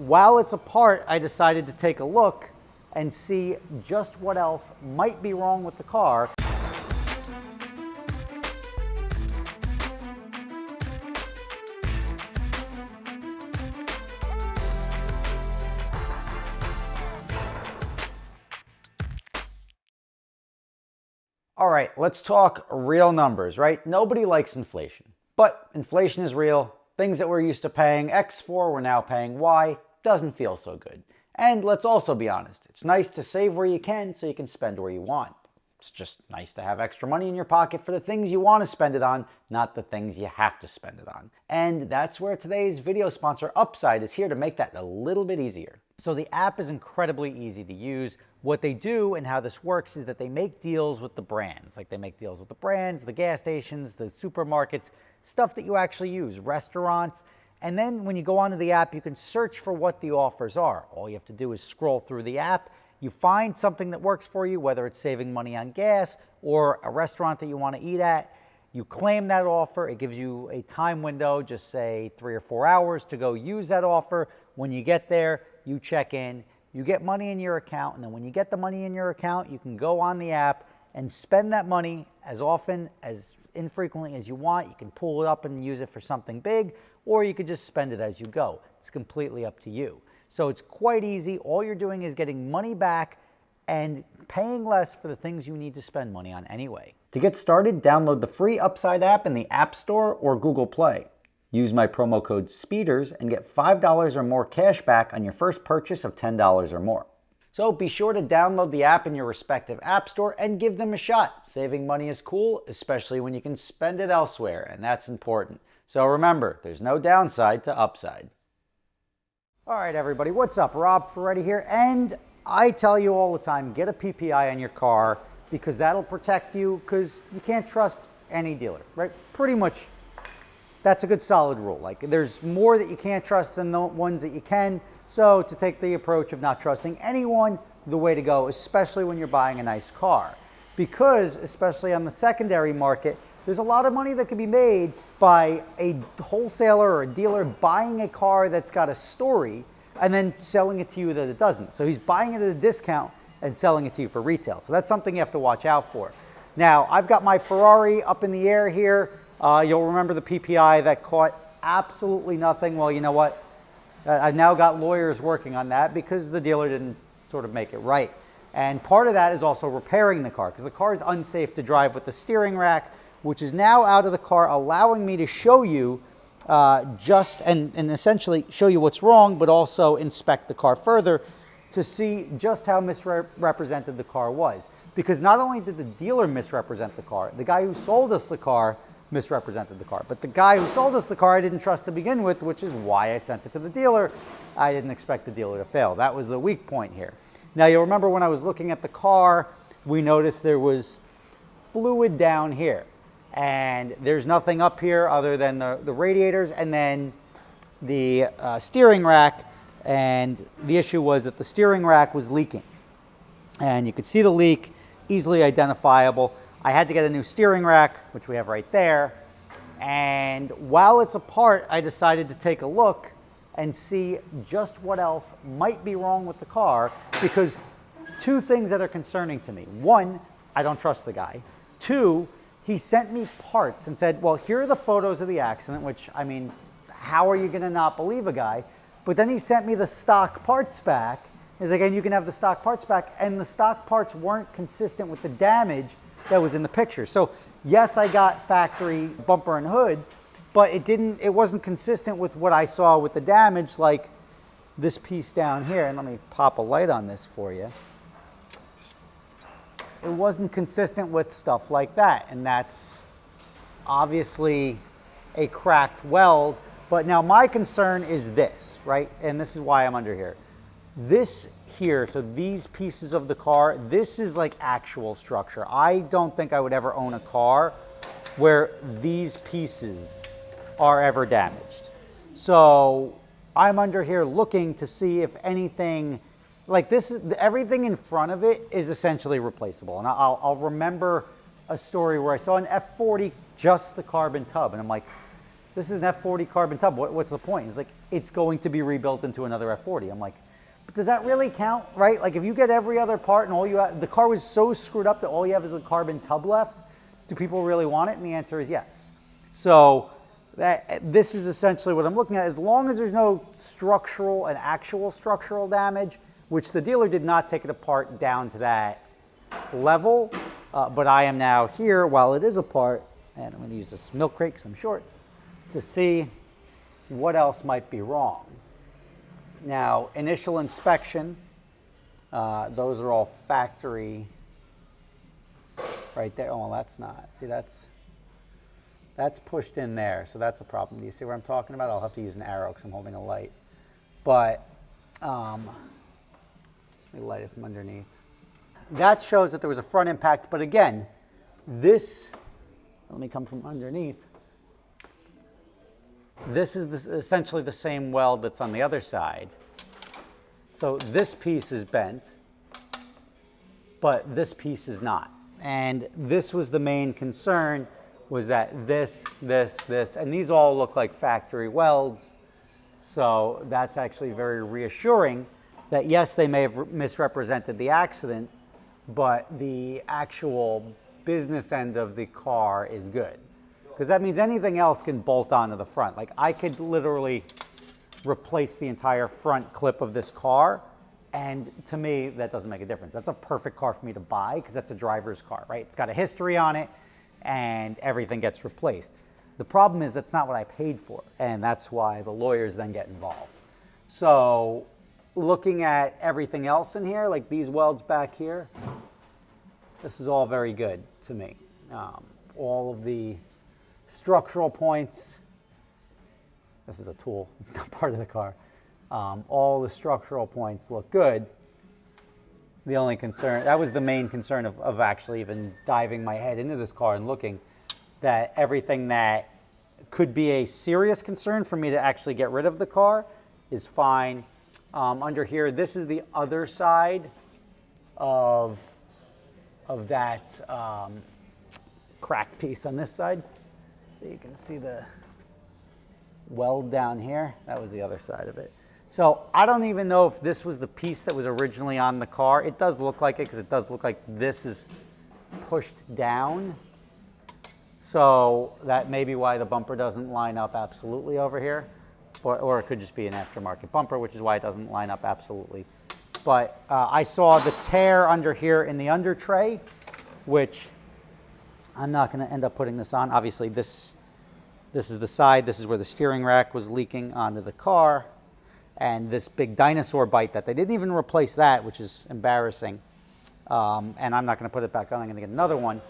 while it's apart, I decided to take a look and see just what else might be wrong with the car. All right, let's talk real numbers, right? Nobody likes inflation, but inflation is real. Things that we're used to paying X for, we're now paying Y. Doesn't feel so good. And let's also be honest, it's nice to save where you can so you can spend where you want. It's just nice to have extra money in your pocket for the things you want to spend it on, not the things you have to spend it on. And that's where today's video sponsor, Upside, is here to make that a little bit easier. So the app is incredibly easy to use. What they do and how this works is that they make deals with the brands. Like they make deals with the brands, the gas stations, the supermarkets, stuff that you actually use, restaurants. And then when you go onto the app, you can search for what the offers are. All you have to do is scroll through the app. You find something that works for you, whether it's saving money on gas or a restaurant that you want to eat at. You claim that offer. It gives you a time window, just say 3 or 4 hours to go use that offer. When you get there, you check in, you get money in your account, and then when you get the money in your account, you can go on the app and spend that money as often, as infrequently as you want. You can pull it up and use it for something big, or you could just spend it as you go. It's completely up to you. So it's quite easy. All you're doing is getting money back and paying less for the things you need to spend money on anyway. To get started, download the free Upside app in the App Store or Google Play. Use my promo code SPEEDERS and get $5 or more cash back on your first purchase of $10 or more. So be sure to download the app in your respective app store and give them a shot. Saving money is cool, especially when you can spend it elsewhere, and that's important. So remember, there's no downside to Upside. All right, everybody, what's up? Rob Ferretti here, and I tell you all the time, get a PPI on your car because that'll protect you, because you can't trust any dealer, right? Pretty much. That's a good solid rule. Like there's more that you can't trust than the ones that you can. So to take the approach of not trusting anyone, the way to go, especially when you're buying a nice car. Because especially on the secondary market, there's a lot of money that can be made by a wholesaler or a dealer buying a car that's got a story and then selling it to you that it doesn't. So he's buying it at a discount and selling it to you for retail. So that's something you have to watch out for. Now, I've got my Ferrari up in the air here. You'll remember the PPI that caught absolutely nothing. Well, you know what? I've now got lawyers working on that because the dealer didn't sort of make it right. And part of that is also repairing the car because the car is unsafe to drive with the steering rack, which is now out of the car, allowing me to show you and essentially show you what's wrong, but also inspect the car further to see just how misrepresented the car was. Because not only did the dealer misrepresent the car, the guy who sold us the car misrepresented the car. But the guy who sold us the car I didn't trust to begin with, which is why I sent it to the dealer. I didn't expect the dealer to fail. That was the weak point here. Now you'll remember when I was looking at the car, we noticed there was fluid down here. And there's nothing up here other than the radiators and then the steering rack. And the issue was that the steering rack was leaking. And you could see the leak, easily identifiable. I had to get a new steering rack, which we have right there. And while it's apart, I decided to take a look and see just what else might be wrong with the car, because two things that are concerning to me. One, I don't trust the guy. Two, he sent me parts and said, well, here are the photos of the accident, which, I mean, how are you going to not believe a guy? But then he sent me the stock parts back. He's like, and you can have the stock parts back. And the stock parts weren't consistent with the damage that was in the picture. So yes, I got factory bumper and hood, but it wasn't consistent with what I saw with the damage, like this piece down here. And let me pop a light on this for you. It wasn't consistent with stuff like that. And that's obviously a cracked weld. But now my concern is this, right? And this is why I'm under here. This here, so these pieces of the car, this is like actual structure. I don't think I would ever own a car where these pieces are ever damaged. So I'm under here looking to see if anything, like this is, everything in front of it is essentially replaceable. And I'll remember a story where I saw an F40, just the carbon tub. And I'm like, this is an F40 carbon tub. What's the point? He's like, it's going to be rebuilt into another F40. I'm like, but does that really count, right? Like if you get every other part and all you have, the car was so screwed up that all you have is a carbon tub left, do people really want it? And the answer is yes. So this is essentially what I'm looking at. As long as there's no structural and actual structural damage, which the dealer did not take it apart down to that level, but I am now here while it is apart, and I'm going to use this milk crate because I'm short, to see what else might be wrong. Now, initial inspection, those are all factory right there. Oh, well, that's not. See, that's pushed in there, so that's a problem. Do you see what I'm talking about? I'll have to use an arrow because I'm holding a light. But let me light it from underneath. That shows that there was a front impact, but again, this, let me come from underneath. This is essentially the same weld that's on the other side. So this piece is bent, but this piece is not. And this was the main concern, was that this, and these all look like factory welds. So that's actually very reassuring that yes, they may have misrepresented the accident, but the actual business end of the car is good. Because that means anything else can bolt onto the front. Like I could literally replace the entire front clip of this car, and to me, that doesn't make a difference. That's a perfect car for me to buy because that's a driver's car, right? It's got a history on it, and everything gets replaced. The problem is that's not what I paid for, and that's why the lawyers then get involved. So looking at everything else in here, like these welds back here, this is all very good to me. All of the structural points, this is a tool, it's not part of the car. All the structural points look good. The only concern, that was the main concern of actually even diving my head into this car and looking, that everything that could be a serious concern for me to actually get rid of the car is fine. Under here, this is the other side of that cracked piece on this side. So you can see the weld down here. That was the other side of it. So I don't even know if this was the piece that was originally on the car. It does look like it because it does look like this is pushed down. So that may be why the bumper doesn't line up absolutely over here. Or it could just be an aftermarket bumper, which is why it doesn't line up absolutely. But I saw the tear under here in the under tray, which I'm not going to end up putting this on. Obviously, this is the side. This is where the steering rack was leaking onto the car. And this big dinosaur bite that they didn't even replace that, which is embarrassing. And I'm not going to put it back on. I'm going to get another one.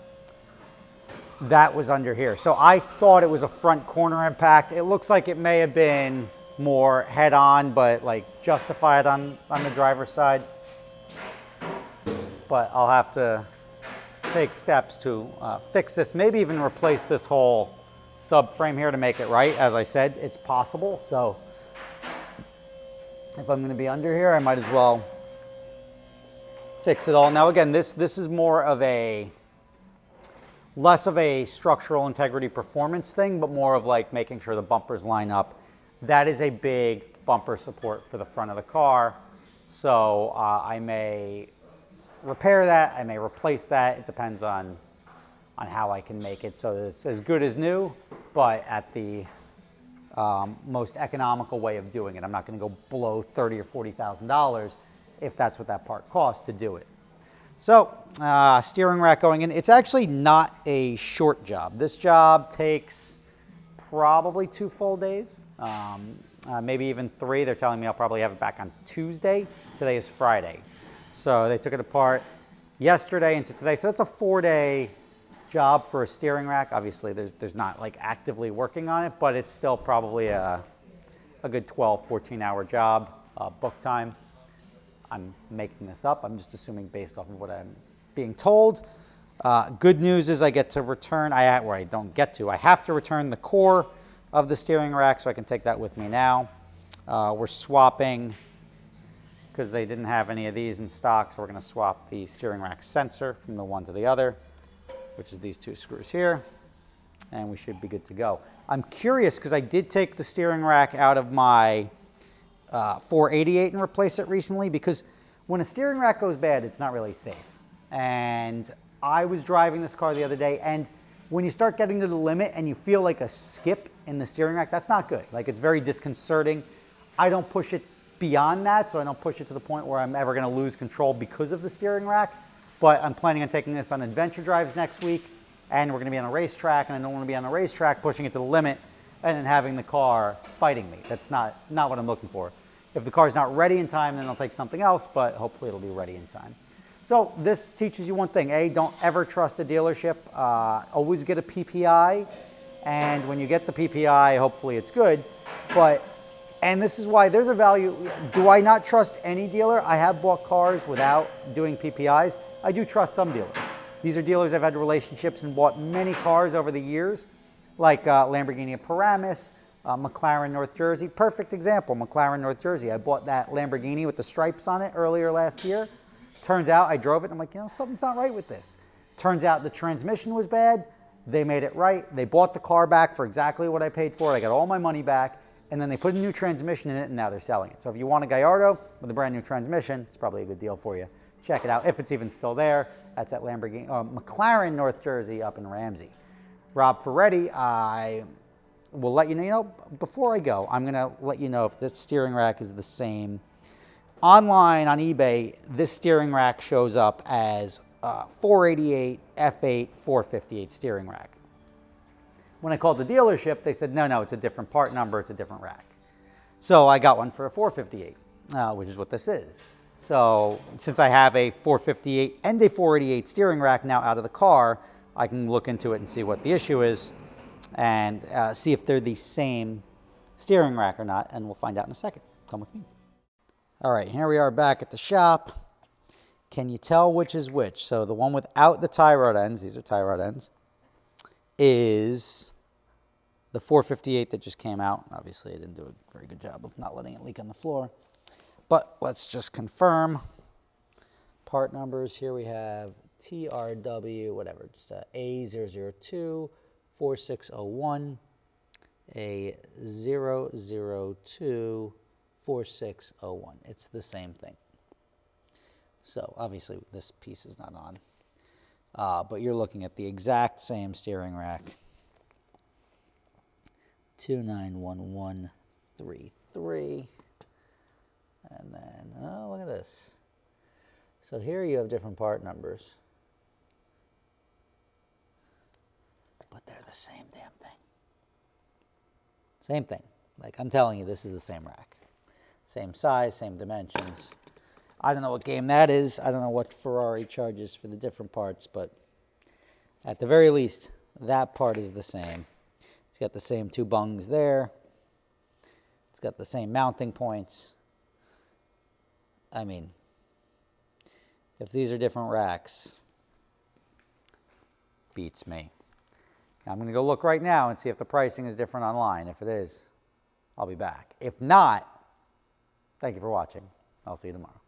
That was under here. So I thought it was a front corner impact. It looks like it may have been more head on, but like justified on the driver's side. But I'll have to take steps to fix this, maybe even replace this whole subframe here to make it right. As I said, it's possible. So if I'm going to be under here, I might as well fix it all. Now again, this is more of a less of a structural integrity performance thing, but more of like making sure the bumpers line up. That is a big bumper support for the front of the car. So I may repair that, I may replace that. It depends on how I can make it so that it's as good as new, but at the most economical way of doing it. I'm not going to go below $30,000 or $40,000 if that's what that part costs to do it. So steering rack going in. It's actually not a short job. This job takes probably 2 full days, maybe even 3. They're telling me I'll probably have it back on Tuesday. Today is Friday. So they took it apart yesterday into today. So it's a 4-day job for a steering rack. Obviously, there's not like actively working on it, but it's still probably a good 12, 14-hour job, book time. I'm making this up. I'm just assuming based off of what I'm being told. Good news is I get to return, I have to return the core of the steering rack, so I can take that with me now. We're swapping, because they didn't have any of these in stock, so we're going to swap the steering rack sensor from the one to the other, which is these 2 screws here. and we should be good to go. I'm curious because I did take the steering rack out of my 488 and replace it recently, because when a steering rack goes bad, it's not really safe. And I was driving this car the other day, and when you start getting to the limit and you feel like a skip in the steering rack, that's not good. Like, it's very disconcerting. I don't push it beyond that, so I don't push it to the point where I'm ever going to lose control because of the steering rack. But I'm planning on taking this on adventure drives next week, and we're going to be on a racetrack, and I don't want to be on a racetrack pushing it to the limit and then having the car fighting me. That's not what I'm looking for. If the car's not ready in time, then I'll take something else, but hopefully it'll be ready in time. So this teaches you one thing. A, don't ever trust a dealership. Always get a PPI, and when you get the PPI, hopefully it's good. And this is why there's a value. Do I not trust any dealer? I have bought cars without doing PPIs. I do trust some dealers. These are dealers I've had relationships and bought many cars over the years, like Lamborghini of Paramus, McLaren North Jersey. Perfect example, McLaren North Jersey. I bought that Lamborghini with the stripes on it earlier last year. Turns out I drove it and I'm like, something's not right with this. Turns out the transmission was bad. They made it right. They bought the car back for exactly what I paid for it. I got all my money back, and then they put a new transmission in it, and now they're selling it. So if you want a Gallardo with a brand new transmission, it's probably a good deal for you. Check it out if it's even still there. That's at McLaren North Jersey up in Ramsey. Rob Ferretti, I will let you know, before I go, I'm going to let you know if this steering rack is the same. Online on eBay, this steering rack shows up as 488 F8 458 steering rack. When I called the dealership, they said, no, it's a different part number, it's a different rack. So I got one for a 458, which is what this is. So since I have a 458 and a 488 steering rack now out of the car, I can look into it and see what the issue is and see if they're the same steering rack or not, and we'll find out in a second. Come with me. All right, here we are back at the shop. Can you tell which is which? So the one without the tie rod ends, these are tie rod ends, is the 458 that just came out. Obviously, I didn't do a very good job of not letting it leak on the floor. But let's just confirm. Part numbers, here we have TRW, whatever, just A002 4601, A002 4601. It's the same thing. So obviously this piece is not on, but you're looking at the exact same steering rack. 291133. And then, oh, look at this. So here you have different part numbers, but they're the same damn thing. Same thing. Like, I'm telling you, this is the same rack. Same size, same dimensions. I don't know what game that is. I don't know what Ferrari charges for the different parts, but at the very least, that part is the same. It's got the same two bungs there. It's got the same mounting points. I mean, if these are different racks, beats me. Now, I'm going to go look right now and see if the pricing is different online. If it is, I'll be back. If not, thank you for watching. I'll see you tomorrow.